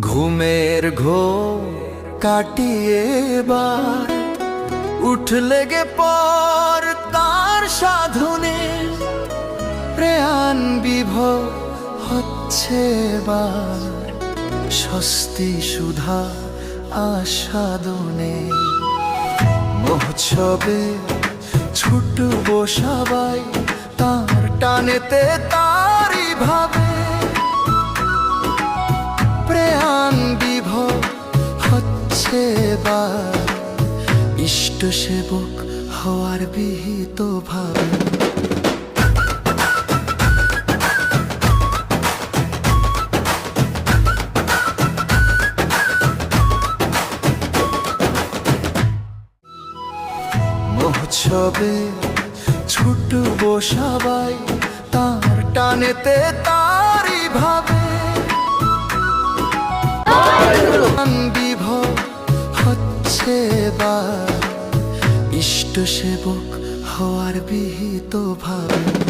ঘুমের ঘোর কাটিয়ে এবার উঠলে গে পর তার সাধনে প্রাণ বিভোর হচ্ছে এবার স্বস্তি সুধা আস্বাদনে মহোৎসবে ছুটবো সবাই তার টানেতে তারই ভাবে প্রাণ বিভোর হচ্ছে এবার ইষ্ট সেবক হওয়ার বিহিত ভাবে মহোৎসবে ছুটবো সবাই তার টানেতে তারই ভাবে বিভোর হচ্ছে এবার ইষ্ট সেবক হওয়ার বিহিত ভাবে।